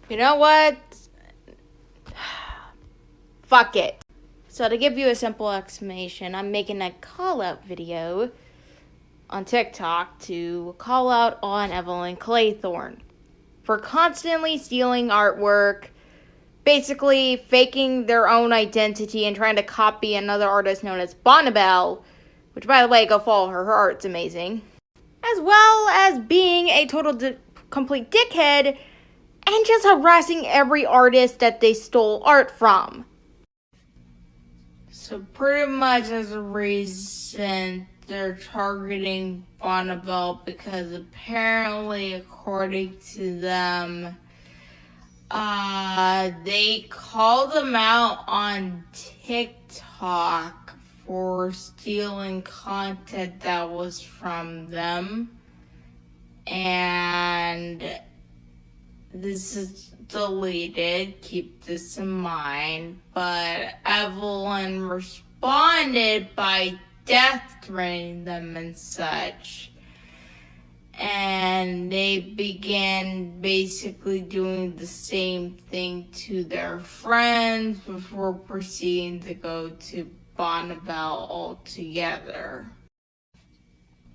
You know what? Fuck it. So to give you a simple explanation, I'm making a call-out video on TikTok to call out on Evelyn Claythorne for constantly stealing artwork, basically faking their own identity and trying to copy another artist known as Bonnabelle, which, by the way, go follow her. Her art's amazing. As well as being a total complete dickhead and just harassing every artist that they stole art from. So pretty much as a reason, they're targeting Bonnabelle because apparently, according to them, they called them out on TikTok for stealing content that was from them. And this is deleted, keep this in mind, but Evelyn responded by death threatening them and such. And they began basically doing the same thing to their friends before proceeding to go to Bonnabelle altogether.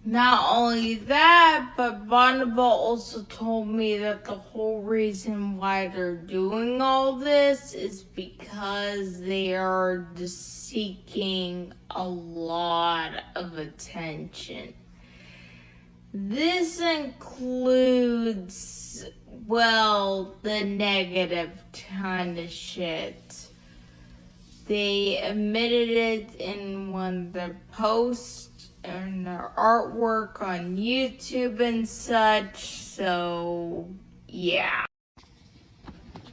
Not only that, but Bonnabelle also told me that the whole reason why they're doing all this is because they are just seeking a lot of attention. This includes, well, the negative kind of shit. They admitted it in one of their posts and their artwork on YouTube and such, so yeah.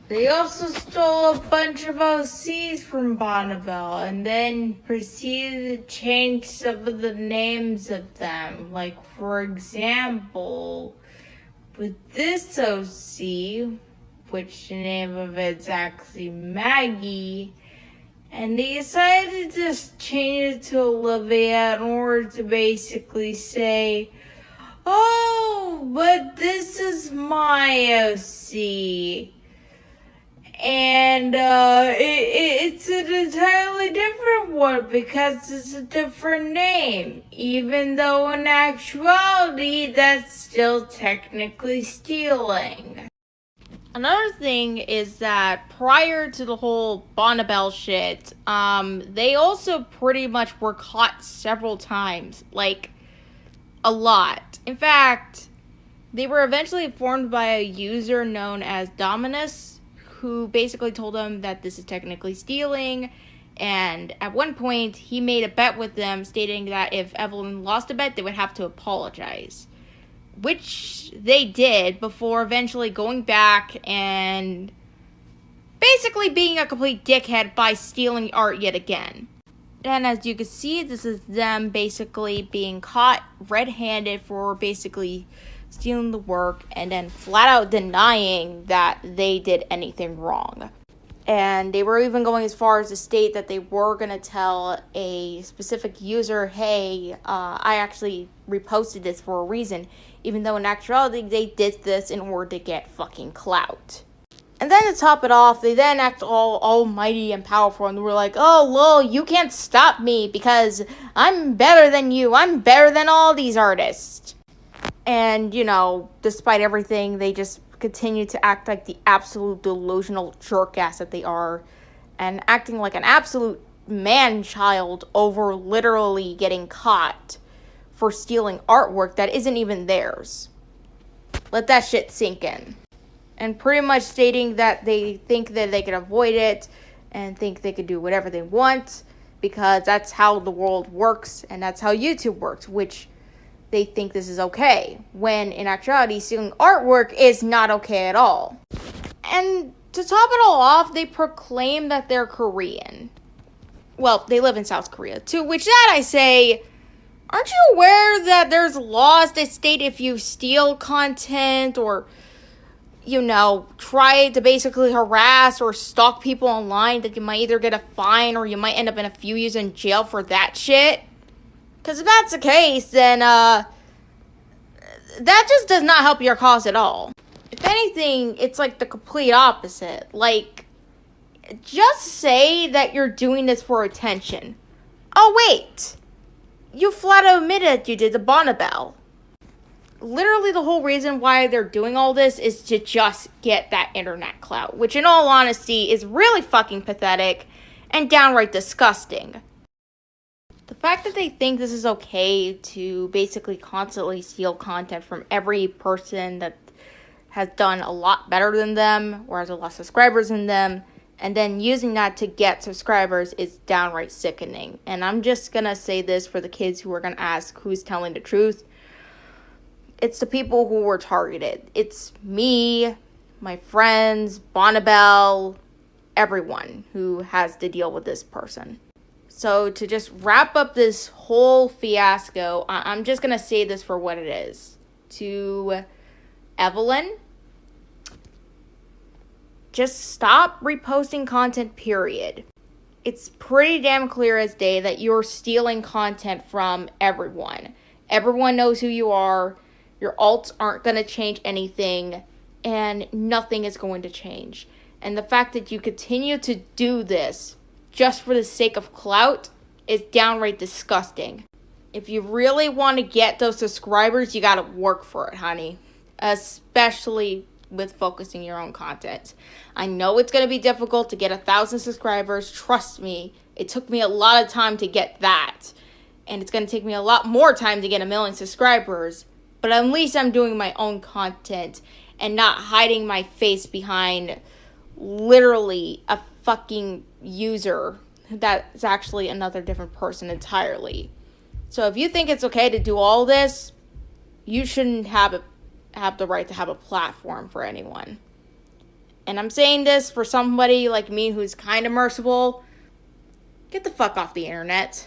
They also stole a bunch of OCs from Bonnabelle and then proceeded to change some of the names of them. Like, for example, with this OC, which the name of it's actually Maggie, and they decided to just change it to Olivia in order to basically say, oh, but this is my OC. And it's an entirely different one because it's a different name. Even though in actuality, that's still technically stealing. Another thing is that prior to the whole Bonnabelle shit, they also pretty much were caught several times. Like, a lot. In fact, they were eventually informed by a user known as Dominus, who basically told them that this is technically stealing. And at one point, he made a bet with them stating that if Evelyn lost a bet, they would have to apologize. Which they did before eventually going back and basically being a complete dickhead by stealing art yet again. And as you can see, this is them basically being caught red-handed for basically stealing the work and then flat out denying that they did anything wrong. And they were even going as far as to state that they were going to tell a specific user, hey, I actually reposted this for a reason, even though in actuality they did this in order to get fucking clout. And then to top it off, they then act all almighty and powerful, and were like, oh, lol, you can't stop me because I'm better than you. I'm better than all these artists. And, you know, despite everything, they just continue to act like the absolute delusional jerk-ass that they are, and acting like an absolute man-child over literally getting caught for stealing artwork that isn't even theirs. Let that shit sink in. And pretty much stating that they think that they can avoid it and think they can do whatever they want because that's how the world works and that's how YouTube works, which they think this is okay, when in actuality, stealing artwork is not okay at all. And to top it all off, they proclaim that they're Korean. Well, they live in South Korea, to which that I say, aren't you aware that there's laws that state if you steal content or, you know, try to basically harass or stalk people online that you might either get a fine or you might end up in a few years in jail for that shit? Because if that's the case, then, that just does not help your cause at all. If anything, it's like the complete opposite. Like, just say that you're doing this for attention. Oh, wait. You flat out admitted you did the Bonnabelle. Literally the whole reason why they're doing all this is to just get that internet clout, which in all honesty is really fucking pathetic and downright disgusting. The fact that they think this is okay to basically constantly steal content from every person that has done a lot better than them or has a lot of subscribers than them, and then using that to get subscribers is downright sickening. And I'm just gonna say this for the kids who are gonna ask who's telling the truth. It's the people who were targeted. It's me, my friends, Bonnabelle, everyone who has to deal with this person. So to just wrap up this whole fiasco, I'm just going to say this for what it is. To Evelyn, just stop reposting content, period. It's pretty damn clear as day that you're stealing content from everyone. Everyone knows who you are. Your alts aren't going to change anything, and nothing is going to change. And the fact that you continue to do this just for the sake of clout is downright disgusting. If you really want to get those subscribers, you got to work for it, honey. Especially with focusing your own content. I know it's going to be difficult to get 1,000 subscribers. Trust me, it took me a lot of time to get that. And it's going to take me a lot more time to get 1 million subscribers. But at least I'm doing my own content and not hiding my face behind literally a fucking user that's actually another different person entirely. So if you think it's okay to do all this, you shouldn't have the right to have a platform for anyone. And I'm saying this for somebody like me who's kind of merciful. Get the fuck off the internet.